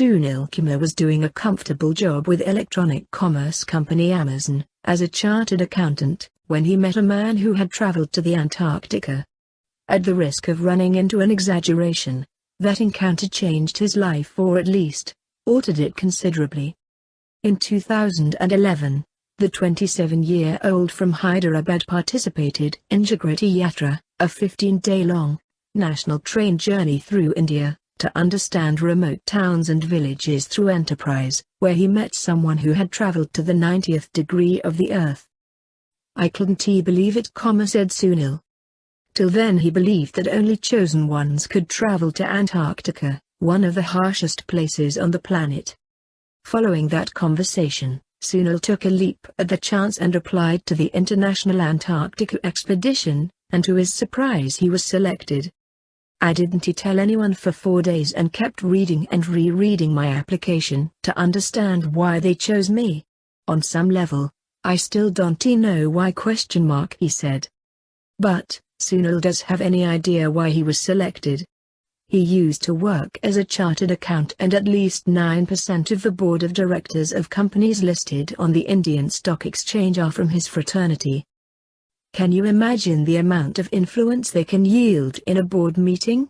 Sunil Kumar was doing a comfortable job with electronic commerce company Amazon, as a chartered accountant, when he met a man who had traveled to the Antarctica. At the risk of running into an exaggeration, that encounter changed his life, or at least, altered it considerably. In 2011, the 27-year-old from Hyderabad participated in Jagriti Yatra, a 15-day-long, national train journey through India, to understand remote towns and villages through enterprise, where he met someone who had traveled to the 90th degree of the Earth. "I couldn't believe it," said Sunil. Till then he believed that only chosen ones could travel to Antarctica, one of the harshest places on the planet. Following that conversation, Sunil took a leap at the chance and applied to the International Antarctica Expedition, and to his surprise he was selected. "I didn't tell anyone for 4 days and kept reading and rereading my application to understand why they chose me. On some level, I still don't know why?" he said. But, Sunil does have any idea why he was selected. He used to work as a chartered accountant, and at least 9% of the board of directors of companies listed on the Indian Stock Exchange are from his fraternity. Can you imagine the amount of influence they can yield in a board meeting?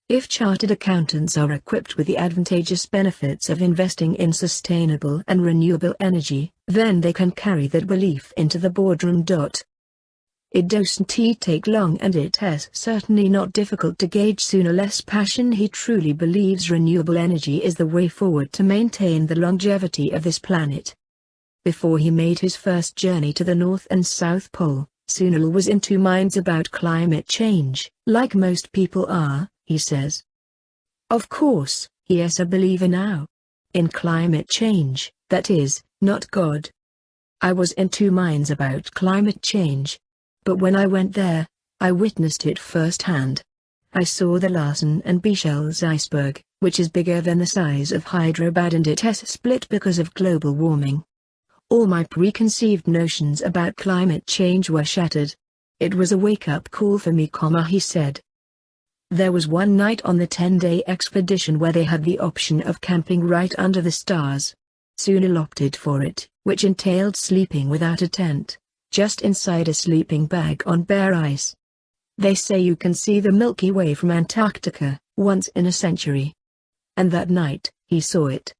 If chartered accountants are equipped with the advantageous benefits of investing in sustainable and renewable energy, then they can carry that belief into the boardroom. It doesn't take long, and it is certainly not difficult to gauge Sunil's passion. He truly believes renewable energy is the way forward to maintain the longevity of this planet. Before he made his first journey to the North and South Pole, Sunil was in two minds about climate change, like most people are, he says. Of course, he is a believer now. In climate change, that is, not God. I was in two minds about climate change. But when I went there, I witnessed it firsthand. I saw the Larsen and Bichel's iceberg, which is bigger than the size of Hyderabad, and it has split because of global warming. All my preconceived notions about climate change were shattered. It was a wake-up call for me, he said. There was one night on the 10-day expedition where they had the option of camping right under the stars. Sunil opted for it, which entailed sleeping without a tent, just inside a sleeping bag on bare ice. They say you can see the Milky Way from Antarctica, once in a century. And that night, he saw it.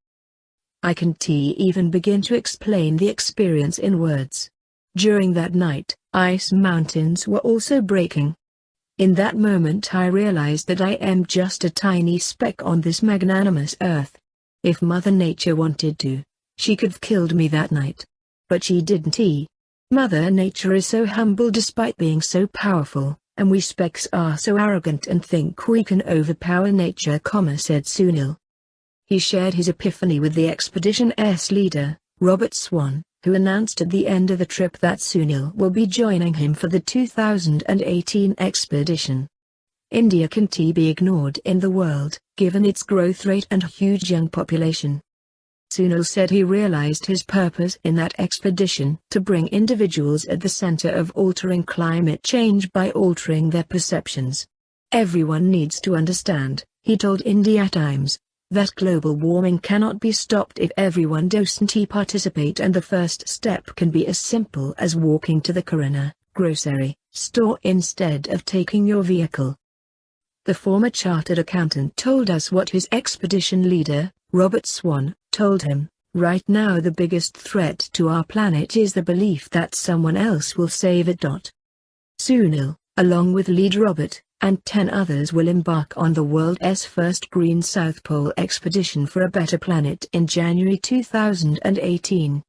I can't even begin to explain the experience in words. During that night, ice mountains were also breaking. In that moment I realized that I am just a tiny speck on this magnanimous earth. If Mother Nature wanted to, she could have killed me that night. But she didn't. Mother Nature is so humble despite being so powerful, and we specks are so arrogant and think we can overpower nature, said Sunil. He shared his epiphany with the expedition's leader, Robert Swan, who announced at the end of the trip that Sunil will be joining him for the 2018 expedition. India can't be ignored in the world, given its growth rate and huge young population. Sunil said he realized his purpose in that expedition to bring individuals at the center of altering climate change by altering their perceptions. Everyone needs to understand, he told India Times, that global warming cannot be stopped if everyone doesn't participate, and the first step can be as simple as walking to the Kirana grocery store instead of taking your vehicle. The former chartered accountant told us what his expedition leader, Robert Swan, told him. Right now the biggest threat to our planet is the belief that someone else will save it. Sunil, along with lead Robert, and 10 others will embark on the world's first Green South Pole expedition for a better planet in January 2018.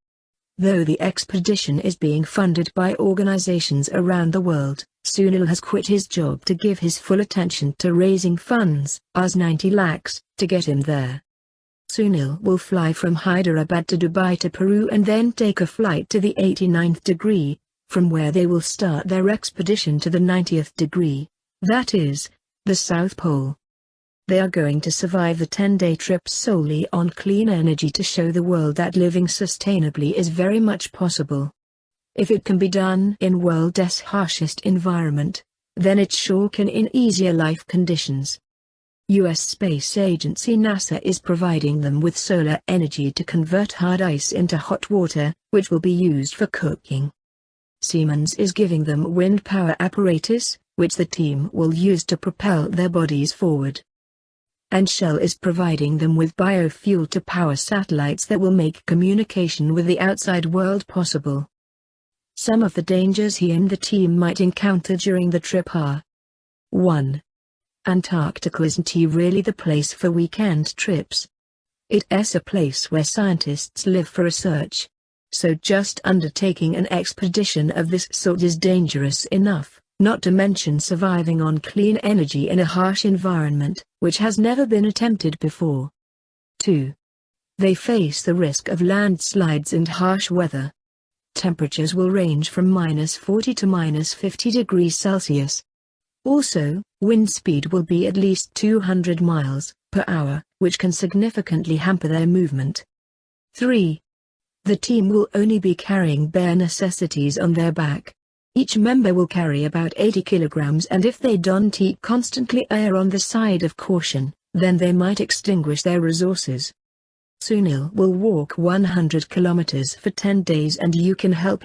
Though the expedition is being funded by organizations around the world, Sunil has quit his job to give his full attention to raising funds, as 90 lakhs, to get him there. Sunil will fly from Hyderabad to Dubai to Peru and then take a flight to the 89th degree, from where they will start their expedition to the 90th degree, that is, the South Pole. They are going to survive the 10-day trip solely on clean energy to show the world that living sustainably is very much possible. If it can be done in world's harshest environment, then it sure can in easier life conditions. U.S. Space Agency NASA is providing them with solar energy to convert hard ice into hot water, which will be used for cooking. Siemens is giving them wind power apparatus, which the team will use to propel their bodies forward. And Shell is providing them with biofuel to power satellites that will make communication with the outside world possible. Some of the dangers he and the team might encounter during the trip are: 1. Antarctica isn't really the place for weekend trips. It's a place where scientists live for research. So just undertaking an expedition of this sort is dangerous enough, not to mention surviving on clean energy in a harsh environment, which has never been attempted before. 2. They face the risk of landslides and harsh weather. Temperatures will range from -40 to -50 degrees Celsius. Also, wind speed will be at least 200 miles per hour, which can significantly hamper their movement. 3. The team will only be carrying bare necessities on their back. Each member will carry about 80 kilograms, and if they don't constantly err on the side of caution, then they might extinguish their resources. Sunil will walk 100 kilometers for 10 days, and you can help him.